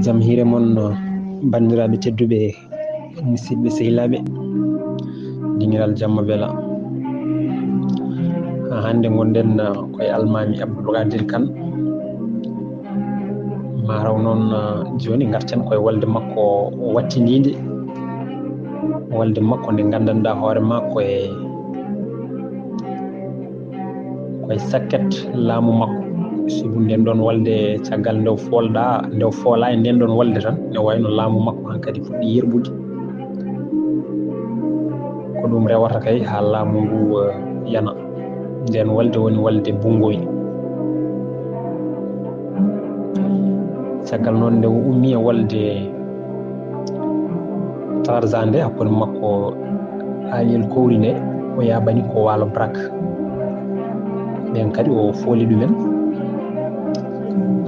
jam hiire mon bandiraɓe tedduɓe musidɓe sehilaɓe dingiral jamma bela hande gonɗen koye almami Abdoul Kadir Kane maraw noon joni garten koye walde makko wattidinde walde makko nde gandanɗa hoorema koye sakket laamu makko sibu nden ɗon walde caggal ndew foola e nden ɗon walde tan ne wayno laamu makko hankkadi fuɗɗi yerɓude ko ɗum rewata kay ha laamu ngu yana nden walde woni walde bungoy caggal noon nde ummi e walde tarza nde hakkude makko Aliel Kowri nde o yabani ko waalo Brak ɓen kadi o fooli ɗumen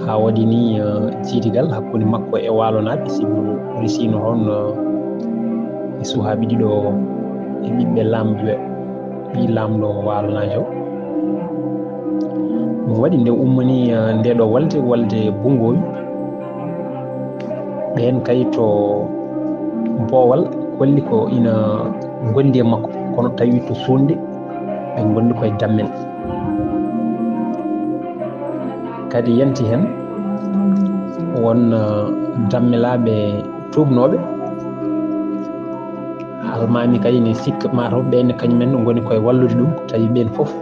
ha waɗi ni jiidigal hakkude makko e waalonaɓe sibu risino toon e suhaaɓe ɗiɗo e ɓiɓɓe lamɓe ɓi lamɗo waalonajo ɗum waɗi nde ummani ndeɗo walde bungoy ɓen kay to boowal kolli ko ina gondi e makko kono tawi to suunde ɓe gondi koye dammel kadi yanti hen won dammelaɓe tuubnoɓe almami kay ne sikka mataw ɓenne kañumen goni koye wallude ɗum tawi ɓen foof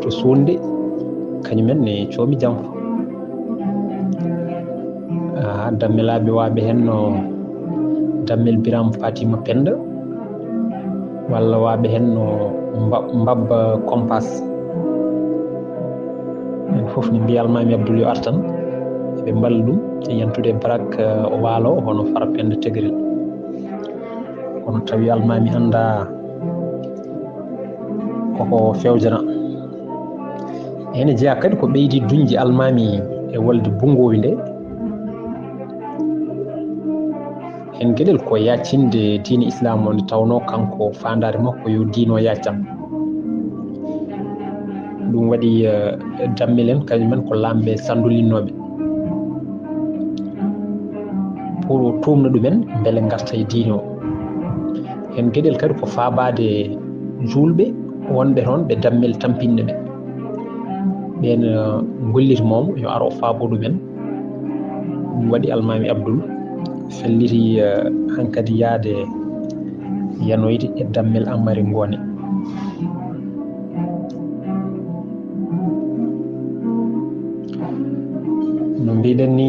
to suunde kañumen ne coomi jam dammelaɓe waɓe hen no dammel Biram Fatima Penda walla waɓe hen no mbabba Kompas en foof ne mbiya almami Abdoul yo artan eɓe mballa ɗum e yantude Brak waalo hono Fara Penda Tegrel kono tawi almami anda koko fewjana ene jeeya kadi ko ɓeydi duñde almami e walde bungowi nde hen gueɗel ko yaccinde diine islam o nde tawno kanko fandare makko yo diino yaccam ɗum waɗi dammelen kañumen ko lamɓe sandulinnoɓe pour o tumna ɗumen beele garta e diine o hen gueɗel kadi ko faabade julɓe wonɓe toon ɓe dammel tampinne ɓe ɓen golliti momo yo ar o faabo ɗumen ɗum waɗi almami Abdoul felliti hankkadi yaade yanoyde e dammel Amari Ngoone no mbiɗen ni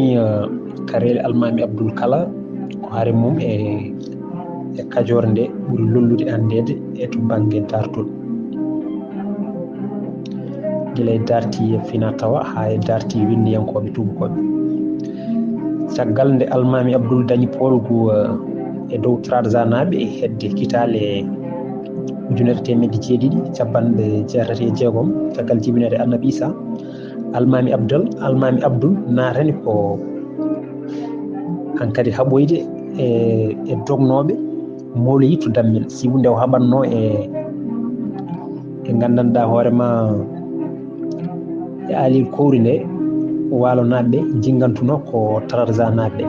karele almami Abdoul kala ko haare mum e Kajoor nde ɓuri lollude andede e to banggue dartol guila e darti Fina Tawa ha e darti windiyankoɓe tubakoɓe caggal nde almami Abdoul dañi polgu e dow Trarza naɓe e hedde kitale 1976 caggal jibinede Annabi Isa almami Abdoul natani ko hankkadi haɓoyde e dognoɓe mawloyi to dammel sibu nde o haɓanno e gandanɗa hoorema e Aliel Kowri nde waalo naɓe jingantuno ko Trarza naɓe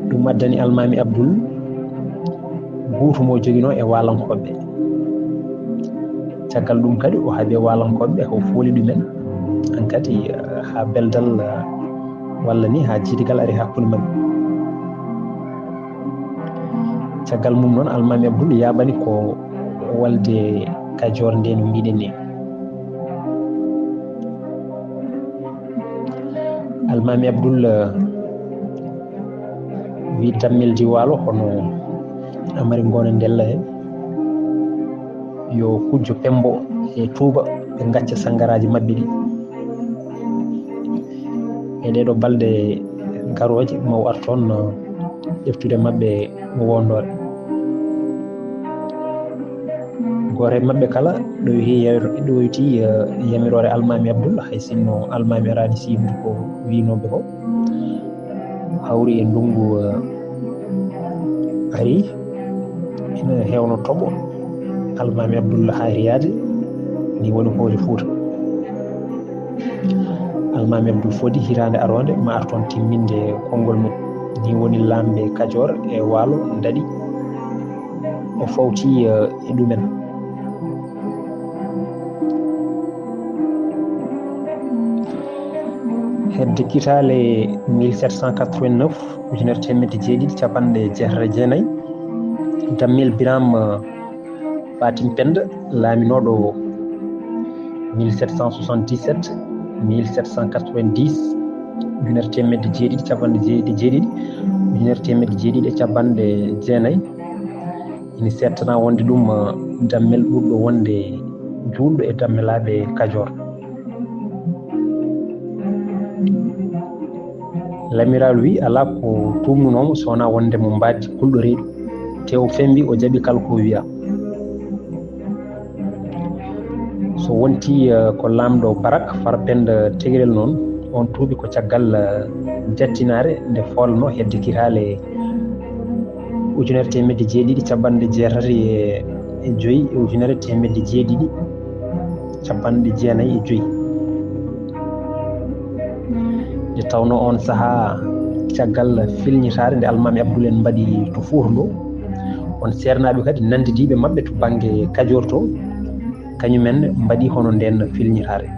ɗum addani almami Abdoul guutumo joguino e walankoɓe caggal ɗum kadi o haaɓe walankoɓe o fooli ɗumen hankkadi ha beldal walla ni ha jiidigal ari hakkude mabɓe caggal mum noon almami Abdoul yaɓani ko walde Kajoor nde no mbiɗen ni almami Abdoul wi dammel diwalo hono Amari Ngoone ndella hen yo kujjo pembo e tuuba ɓe gacca sangaraji mabɓe ɗi e ɗeɗo balɗe garoje maw ar toon ƴeftude mabɓe wondore gore mabɓe kala ɗoyti yamirore almami Abdoul hay sinno almami arani siwde ko winoɓe ko hawri e ndungu ari ina hewno tooɓo almami Abdoul haari yaade ni woni hoore Fouta almami Abdoul Fodi hirande aronde ma arton timminde konngol mum ni woni lamɓe Kajoor e Waalo daɗi o fawti e ɗumen. hedde kitale 1789 ujunere temedde jeeɗiɗi capanɗe jeetati e jeenayyi Dammel Biram Fatim Penda laaminoɗo 1777 1790 ujunere temedde jeeɗiɗi capanɗe jeeɗiɗi ujunere temedde jeeɗiɗi e capanɗe jeenayyi ina settana wonde ɗum dammel ɓurɗo wonde juulɗo e dammelaɓe Kajoor. Lamiral wi ala ko tumnunomo sowona wonde mo mbaddi kulɗo reedu tew fembi o jaaɓi kala ko wiya. so wonti ko lamɗo Barak Farpenda Tegrel noon on tuuɓi ko caggal jattinare nde folno hedde kitale ujunere temedde jeeɗiɗi capanɗe jeetati e joyyi e ujunere temedde jeeɗiɗi capanɗe jeenayyi e joyyi nde tawno on saaha caggal filñitare nde almami Abdoul en mbaɗi to Fuuta ɗo on sernaɓe kadi nandidiɓe mabɓe to banggue Kajoor to kañumen mbaɗi hono nden filñitare.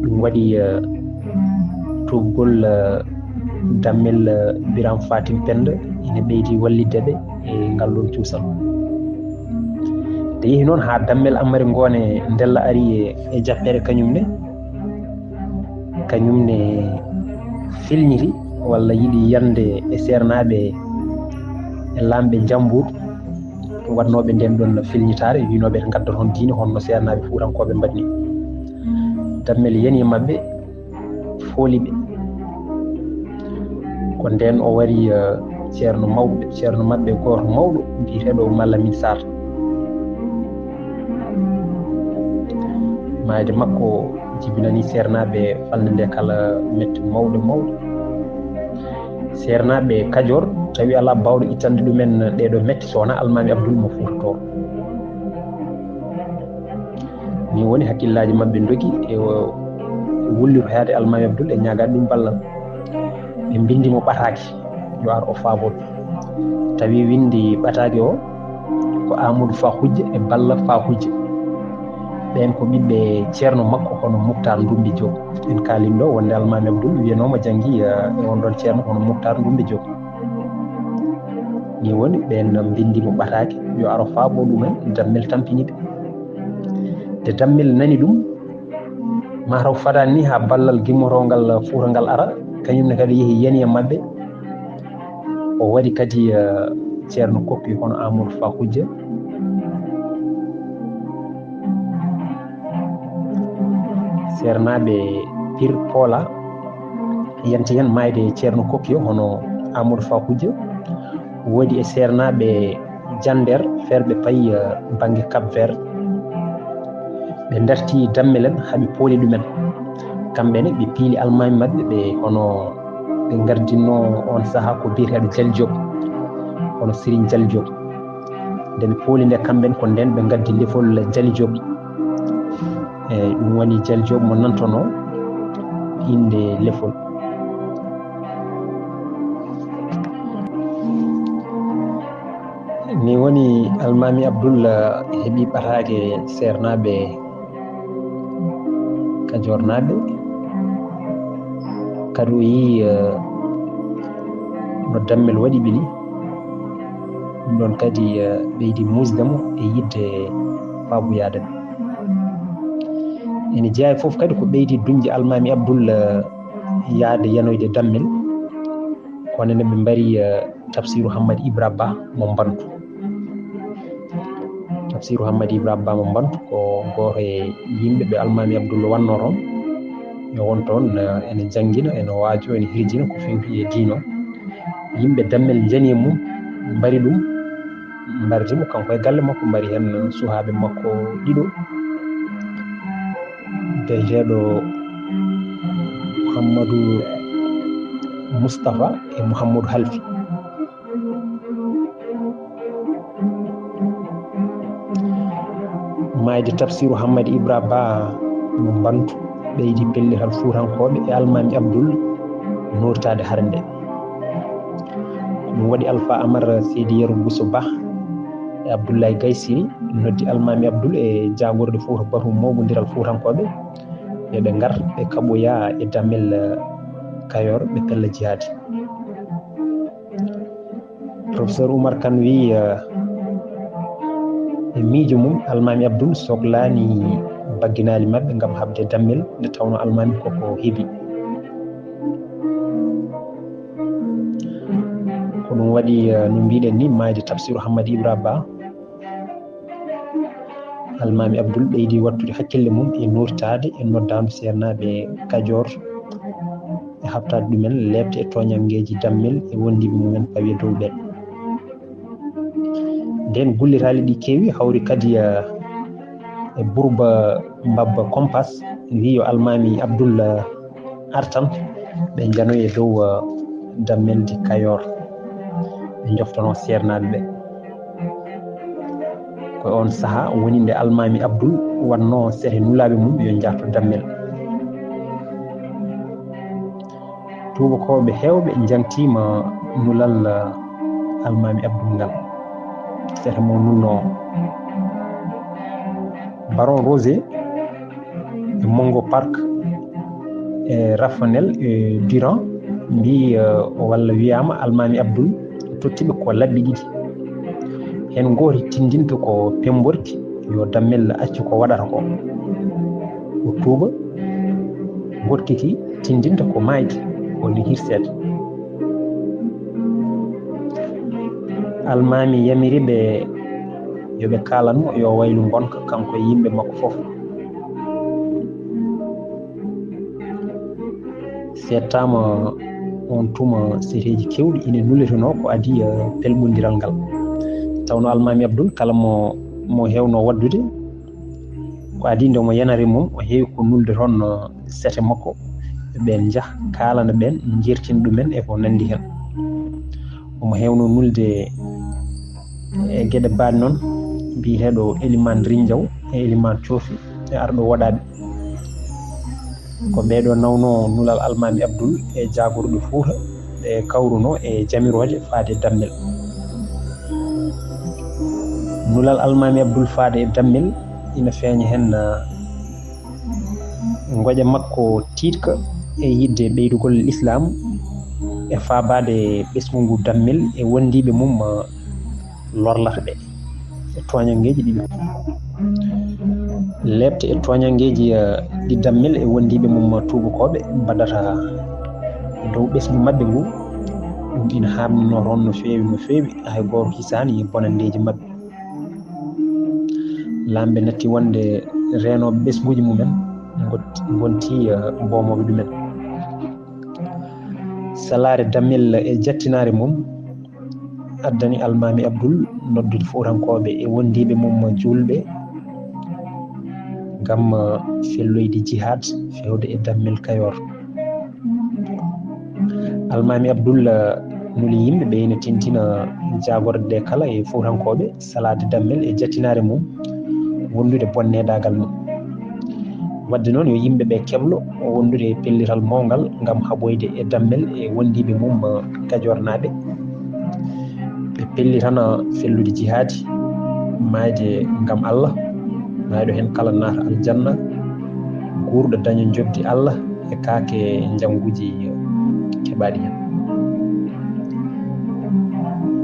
ɗum waɗi toggol Dammel Biram Fatim Penda ina ɓeydi walliddeɓe e ngalɗon cuusal. nde yeehi noon ha Dammel Amary Ngoone Ndella ari e jappere kañumne filñiti walla yiɗi yande e sernaɓe e lamɓe Jambour watnoɓe nden ɗon filñitare winoɓe ɓe gadda toon diine honno sernaɓe Fuutankoɓe mbaɗni. Dammel yani mabɓe fooliɓe ko nden o wari ceerno mabɓe goto mawɗo mbiyeteɗo Malamine Sarr. maayde makko jibinani sernaɓe falde nde kala metti mawɗo sernaɓe Kajoor tawi ala bawɗo ittande ɗumen ɗeɗo metti sowona almami Abdoul mo Fuutatoo. ni woni hakkillaji mabɓe dogi e wulliro heede almami Abdoul e ñagade ɗum ballal. ɓe bindimo ɓataki yo ar o faabol tawi windi ɓataki o ko Amadou Fa Hujje e Balla Fa Hujje ɓen ko ɓiɓɓe ceerno makko hono Moukhtar Ndumbi Diop en kalinɗo wonde almami Abdoul wiyanoma janggi e on ɗon ceerno hono Moukhtar Ndumbi Diop. ni woni ɓen bindimo ɓataki yo aro faabo ɗumen Dammel tampiniɓe. nde Dammel nani ɗum mataw fadani ni ha ballal gimmotongal Fuuta ngal ara kañumne kadi yeehi yani e mabɓe o waɗi kadi ceerno koppi hono Amadou Fa Hujje sernaɓe Pire Pola yanti hen mayde ceerno kokki hono Amadou Fa Hujje woodi e sernaɓe Diender ferɓe payi banggue Cap Vert ɓe darti Dammel en haaɓe pooli ɗumen kamɓene ɓe piili almami mabɓe ɓe hono ɓe gardinno on saaha ko biyeteɗo Dial Diop hono Serigne Dial Diop nde ɓe pooli nde kamɓen ko nden ɓe gaddi lefol Dial Diop eyyi ɗum woni Dial Diop mo nantono inde lefol. ni woni almami Abdoul heeɓi ɓatake sernaɓe Kajoor naɓe kadi o yii no Dammel waɗi ɓili ɗum ɗon kadi ɓeydi musdemo e yidde faaboyade ɓe. ene jeeya foof kadi ko ɓeydi duñde almami Abdoul yaade yanoyde Dammel kono ɓe mbari Tafsirou Hammady Ibra Ba mo Mbantu. Tafsirou Hammady Ibra Ba mo Mbantu ko goto e yimɓe ɓe almami Abdoul wanno toon e won toon ene janggina ene waajo ene hirjina ko fewti e diino. yimɓe Dammel jani mum mbari ɗum mbaritimo kanko e galle makko mbari hen suhaɓe makko ɗiɗo biyeteɗo Mouhamadou Moustapha e Mouhamadou Halfi. mayde Tafsiru Hammadi Ibra Ba mo Bantu ɓeydi pellital Fuutankoɓe e Almami Abdoul nortade harnde. ɗum waɗi Alpha Amar Seydi Yero Bousso Ba e Abdoulaye Gaysiri noddi Almami Abdoul e jagorde Fouta Batu mawɓodiral Fuutankoɓe yoɓe ngar ɓe kaɓoya e Damel Kayor ɓe pella jihadi. Professeur Oumar Kane wi e miijo mum Almami Abdoul sohlani bagginali mabɓe ngam habde dammel nde tawno Almami koko heeɓi. ko ɗum waɗi no mbiɗen ni mayde Tafsiru Hammadi Ibra Ba Almami Abdoul ɓeydi wattude hakkille mum e nortade e noddandu sernaɓe Kajoor e habtade ɗumen lebte e toñangueji dammel e wondiɓe mumen pawi dow ɓen. nden gullitali ɗi keewi hawri kadi e Bourba Mbabba Kompas wi yo Almami Abdoul artan ɓe janoye dow dammeldi Kayor ɓe joftono sernaɓe ɓe. ko on saaha woni nde Almami Abdoul wanno sehe nulaɓe mum yo jahto dammel. tubakoɓe hewɓe jangtima nulal Almami Abdoul ngal sehe mo nulno. Baron Rosé e Mongo Park e Raffanel e Durand mbi walla wiyama Almami Abdoul tottiɓe ko labbi ɗiɗi. hen gooti tindinta ko pemborki yo dammel accu ko waɗata ko o tuuba, gotkiki tindinta ko mayki o lihirsede. Almami yamiriɓe yoɓe kalanmo yo waylu gonka kanko e yimɓe makko fof. settama on tuma sereji kewɗi ine nuletono ko adi pelɓodiral ngal. tawno Almami Abdoul kala mo hewno waddude ko adi nde mo yanari mum o heewi ko nulde toon sete makko ɓen jah kalana ɓen jertina ɗumen e ko nandi hen. omo hewno nulde e gueɗe baɗe noon mbiyeteɗo Elimane Rindiaw e Elimane Thiofi e arɗo waɗaɓe ko ɓeɗo nawno nulal Almami Abdoul e jagorɗo Fouta ɓe kawruno e jamiroje faade dammel. nulal Almami Abdoul faade e dammel ina feeña hen goƴa makko tiiɗka e yidde ɓeydugol l'islam e faabade ɓesgu ngu dammel e wondiɓe mum lorlata ɓe e toñangueji ɗiɗi. lebte e toñangueji ɗi dammel e wondiɓe mum tubakoɓe mbaɗata dow ɓesgu mabɓe ngu ɗum ina hamnino toon no feewi hay goto hisani bonandeji mabɓe. lamɓe natti wonde renoɓe ɓesguji mumen gonti bomoɓe ɗumen. salare dammel e jattinare mum addani Almami Abdoul noddude Fuutankoɓe e wondiɓe mum julɓe ngam felloyde jihad fewde e dammel Kayor. Almami Abdoul nuli yimɓe ɓe ene tintina jagorde ɗe kala e Fuutankoɓe salade dammel e jattinare mum wondude bonnedagal mum. wadde noon yo yimɓeɓe keblo wondude e pellital mawgal ngam haɓoyde e dammel e wondiɓe mum Kajornaɓe ɓe pelli tan fellude jihadi mayde ngam Allah mayɗo hen kala naata aljanna gurɗo daña jobdi Allah e kaake jangguji keɓaɗi hen.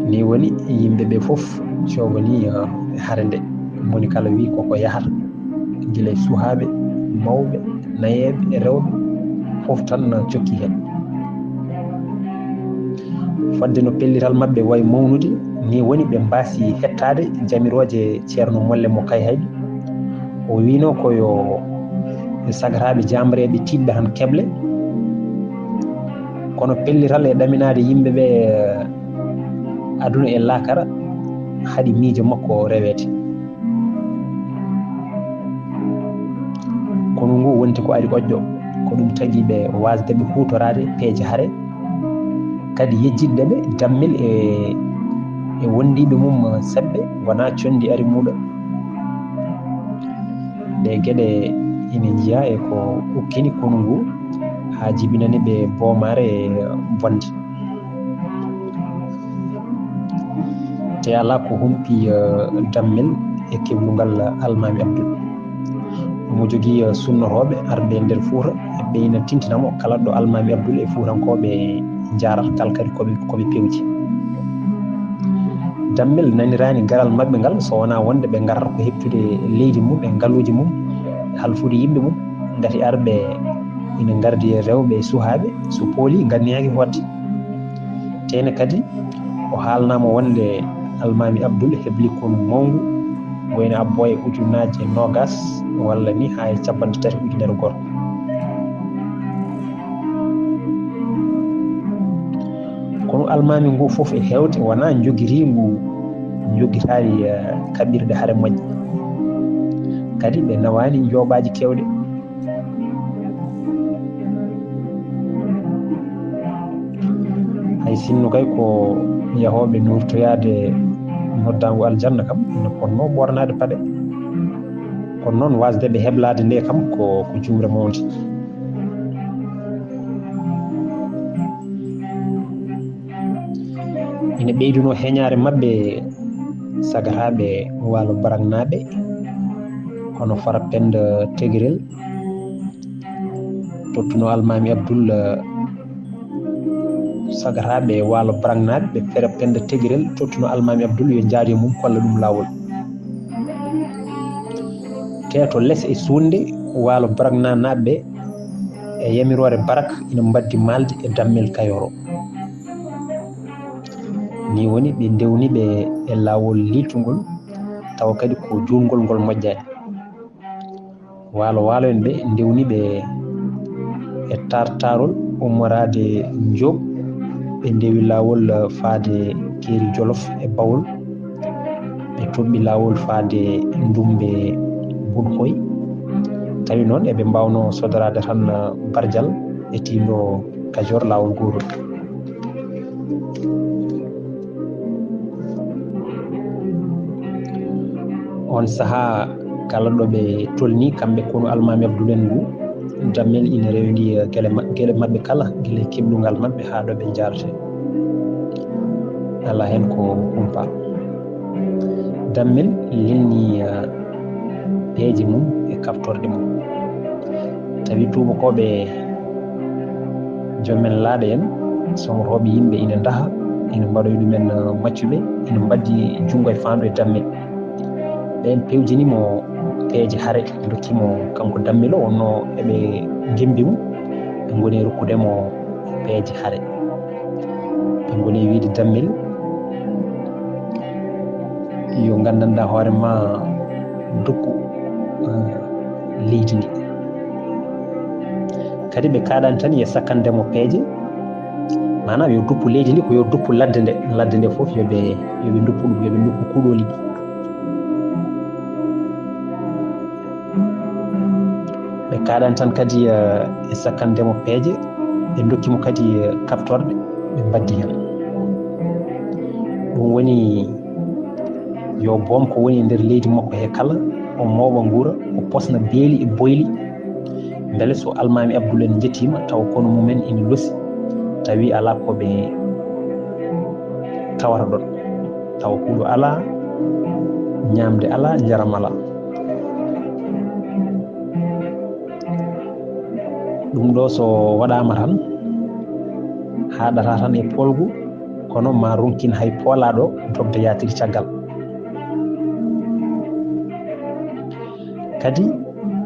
ni woni yimɓeɓe foof cogoni hare nde moni kala wi koko yahata guila e suhaɓe mawɓe nayeɓe e rewɓe foof tan cokki hen. fadde no pellital mabɓe wayi mawnude ni woni ɓe mbasi hettade jamiroje ceerno Molle mo Kayhayɓe o wino koyo sagataɓe jamreɓe tiɗɓe tan keble kono pellital e ɗaminade yimɓeɓe aduna e lakara haɗi miijo makko rewete. kono ngu wonti ko ari ƴoƴƴo ko ɗum tagui ɓe wasdeɓe hutorade peeje haare kadi yejjiddeɓe dammel e wondiɓe mum seɓɓe wona condi ari muɗo ɗe geɗe ina jiya e ko ukkini konu ngu ha jibinani ɓe boomare bonde te ala ko humpi dammel e kewlugal almami Abdoul mo jogui sunnotoɓe arde nder Fouta ɓe ina tintinamo kala ɗo almami Abdoul e Foutankoɓe jarata kala kadi koɓe pewji dammel nanirani garal mabɓe ngal so wona wonde ɓe garata ko heptude leydi mum e ngaluji mum halfude yimɓe mum gati arɓe ina gardi rewɓe suhaɓe so pooli ganniyaki hodde tene kadi o haalnama wonde almami Abdoul hebli konu mawngu wayno abbo e ujunaje 20 walla ni ha e 3 ujunere goto kono almami ngu foof e hewde wona joguirigu jogitari kaɓirɗe haare moƴƴe kadi ɓe nawani jooɓaji kewɗe hay sinno kay ko yahoɓe nurtoyade noddago aljanna kam ene ponno ɓornade paɗe kono noon wasde ɓe heblade nde kam ko jumre mawde ina ɓeyduno heñare mabɓe sagataɓe waalo baragnaɓe hono fara penda tegrel tottuno almami Abdoul sagataɓe waalo baragnaɓe ɓe fera penda tegrel tottuno almami Abdoul yo jaari mum kolla ɗum lawol teto less e sunde waalo baragnaɓe e yamirore barak ina mbaddi malde e dammel Kayoro ni woni ɓe dewni ɓe e lawol liitugol tawa kadi ko jurgol ngol moƴƴani waalo en ɓe dewni ɓe e tartarol ummorade Diop ɓe dewi lawol faade Keeri Jolof e Bawol ɓe toɓɓi lawol faade Ndumbe Bunkoy tawi noon eɓe mbawno sodorade tan Bardial e tindo Kajoor lawol gotol on saaha kala ɗo ɓe tolni kamɓe kono almami Abdoul en ngu dammel ina rewni gueɗe mabɓe kala guila keblungal mabɓe ha ɗo ɓe jarate ala hen ko humpa dammel lelni peeje mum e kaftorde mum tawi tubakoɓe jomen laaɗa en somroɓe yimɓe ina daha ina mbaɗoy ɗumen maccuɓe ina mbaddi junggo e fandu e dammel ɓen pewjinimo peeje haare dokkimo kanko dammel o wonno eɓe gembimo ɓe goni rokkudemo peeje haare ɓe goni wiide dammel yo gandanɗa hoorema dokku leydi ndi kadi ɓe kaɗani tan yo sakkandemo peeje manam yo duppu leydi ndi ko yo duppu ladde nde foof yoɓe duppu ɗum yoɓe duppu kuuɗoli ɗi ɓe kaɗani tan kadi e sakkandemo peeje ɓe dokkimo kadi kaftorde ɓe mbaddi hen ɗum woni yo boom ko woni nder leydi makko he kala o mawɓa guura o posna beeli e boyli beele so almami Abdoul en jettima taw kono mumen ina losi tawi ala koɓe tawata ɗon tawa huuɗo ala ñamde ala jaram ala ɗum ɗo so waɗama tan haɗata tan e polgu kono ma ronkin hay poolaɗo dogde yatiri caggal kadi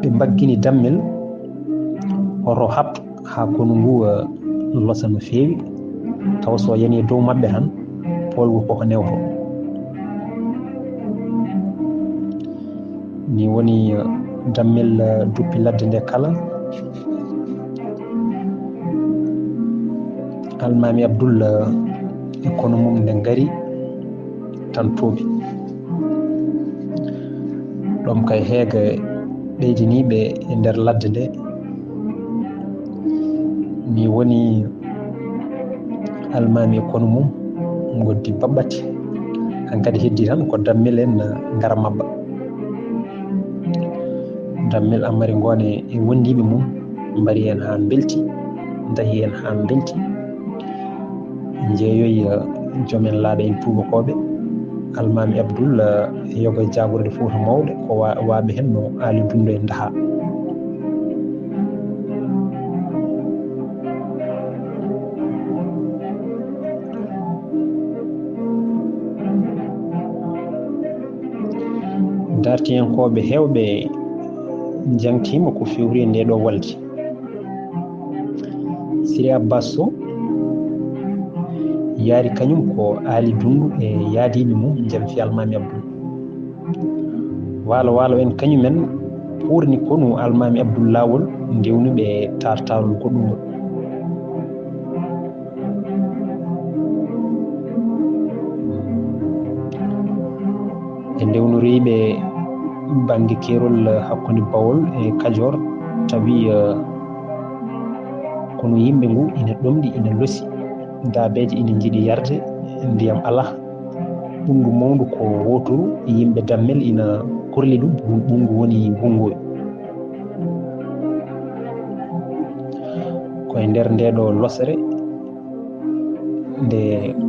ɓe mbaggini dammel hoto habto ha konu ngu losa no feewi taw so yani e dow mabɓe tan polgu koko newto ni woni dammel duppi ladde nde kala almami Abdoul e kono mum nde ngari tan tooɓi ɗum kay heege ɓeydiniɓe e nder ladde nde ni woni almami e kono mum goddi baɓɓati hankadi heddi tan ko dammel en ngara mabba dammel amari ngone e wondiɓe mum mbari hen ha belti dahi hen ha belti jeeyoyi jomen laaɓe en tubakoɓe almami Abdoul yoga jagorde Fouta mawɗe ko waaɓe hen no Ali Dundo en daha dartiyankoɓe hewɓe jangtima ko fewri nde ɗo walde Siri Abbas Sow yaari kañum ko Ali Dundu e yaadiɓe mum jamfi almami Abdoul walo en kañumen ɓurni konu almami Abdoul lawol ndewnuɓe tartarol goɗɗungol e ndewnoriɓe banggue kerol hakkude Bawol e Kajoor tawi kono yimɓe ngu ina ɗomɗi ina losi daabeje ina jiiɗi yarde ndiyam ala ɓungu mawdu ko wotoru yimɓe dammel ina korli ɗum ɓungu woni bungoyo koye nder ndeɗo losere nde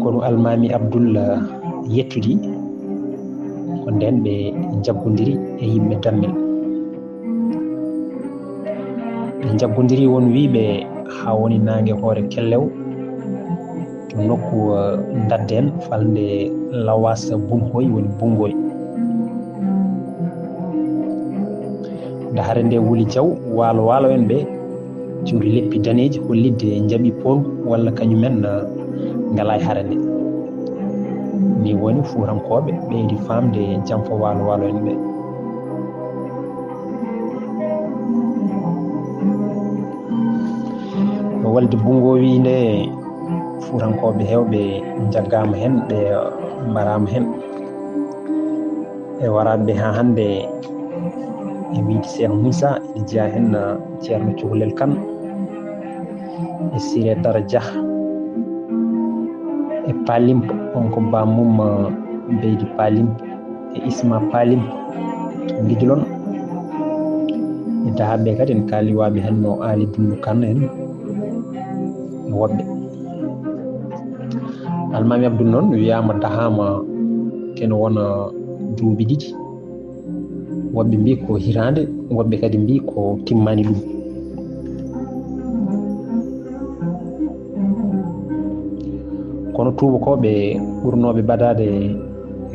kono almami Abdoul yettudi ko nden ɓe jaggodiri e yimɓe dammel ɓe jaggodiri won wiɓe ha woni nangue hoore kellew to nokku dadden falde Lawas Bunhoy woni bungoy nde hare nde wuli jaw walo en ɓe cuuri leppi daneji hollidde jaaɓi pongu walla kañumen ngala e hare nde ni woni Fuutankoɓe ɓeydi famde janfo walo en ɓe no walde bungowi nde Fuutankoɓe hewɓe jaggama hen ɓe mbarama hen e waraɓe ha hande e wiide Cheikh Moussa ene jeeya hen ceerno Cukalel Kane e Siré Dara Dia e Palimpo on ko bamum beydi Palimpo e Isma Palimpo Guidilon e dahaɓe kadi en kaaliwaɓe hen no Ali Dundu Kane en e woɓɓe almami Abdoul noon wiyama dahama kene wona duuɓi ɗiɗi woɓɓe mbi ko hirande woɓɓe kadi mbi ko timmani ɗum kono tubakoɓe ɓurnoɓe badade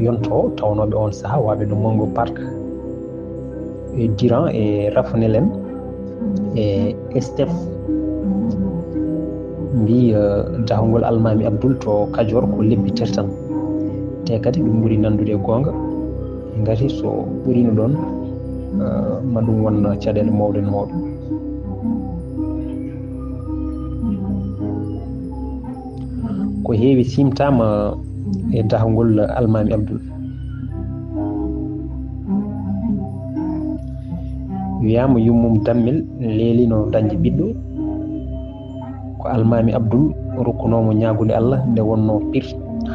yonto tawnoɓe on saaha waɓe no Mongo Park e Diran e Rafanel en e Stef mbi dahugol almami Abdoul to Kajoor ko lebbi tati tan te kadi ɗum ɓuuri nandude e gonga ngati so ɓurino ɗon ma ɗum won caɗele mawɗe mawɗe ko heewi simtama e dahugol almami Abdoul wiyama yummum dammel leelino dañde ɓiɗɗo ko almami Abdoul rokkunomo ñagude Allah nde wonno pir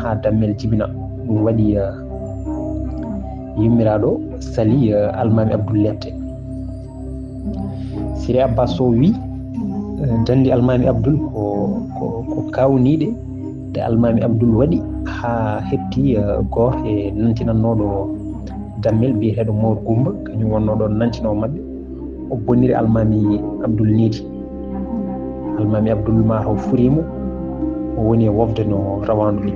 ha dammel jibina ɗum waɗi yummiraɗo sali almami Abdoul lette Siri Abbas Sow wi dandi almami Abdoul ko kawniɗe nde almami Abdoul waɗi ha hetti goto e nantinannoɗo dammel biyeteɗo Mawr Goumba kañum wonno ɗon nantinowo mabɓe o bonniri almami Abdoul niidi almami Abdoul mataw furimo o woni e wofde no rawandu ni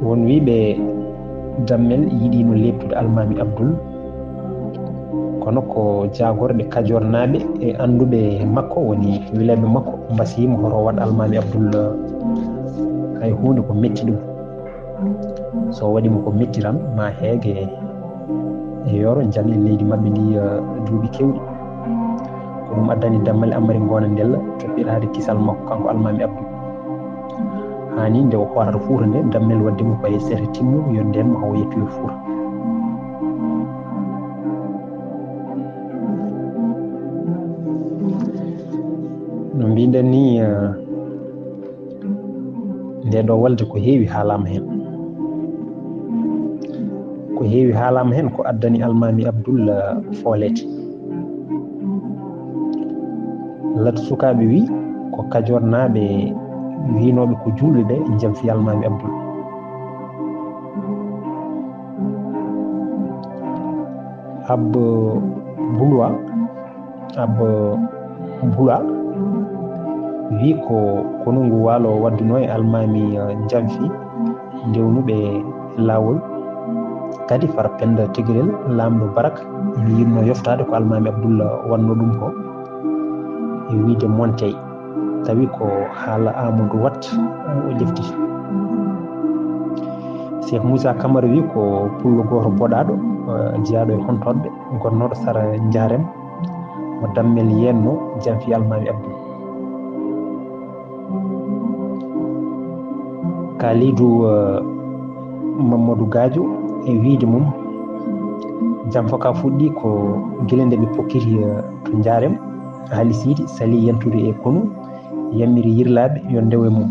won wiɓe dammel yiɗino leppude almami Abdoul kono ko jagorɗe Kajoor naaɓe e anduɓe makko woni wilaɓe makko mbasimo hoto waɗ almami Abdoul hay hunde ko metti ɗum so waɗimo ko metti tan ma heege e yoro jal e leydi mabɓe ndi duuɓi kewɗi ko ɗum addani dammale Amari Ngone Ndella toɓɓiɗade kisal makko kanko almami Abdoul hani nde o horata Fouta nde dammel waddimo koye sete timmu yo nden ma o yettoyo Fouta no mbiɗen ni nde ɗo walde ko heewi haalama hen heewi haalama hen ko addani almami Abdoul foolete. Lat sukaɓe wi ko Kajoor naaɓe winoɓe ko julɓe ɓe jamfi almami Abdoul. Abba Bula wi ko kono ngu waalo wadduno e almami jamfi ndewnuɓe laawol kadi fara penda tigirel lamɗo Barak ene yinno yoftade ko almami Abdoul wanno ɗum ko e wiide Montey tawi ko haala Amadou Wat o lefti. Cheikh Moussa Camara wi ko pullo goto boɗaɗo jeyaɗo e hontoɓe gonnoɗo sara Jarem mo dammel yenno jamfi almami Abdoul. Kalidou Mamadou Gadio e wiide mum jam foka fuɗɗi ko guila nde ɓe pokkiti to Jarem haali siidi sali yentude e konu yammiri yirlaɓe yo ndewo e mum.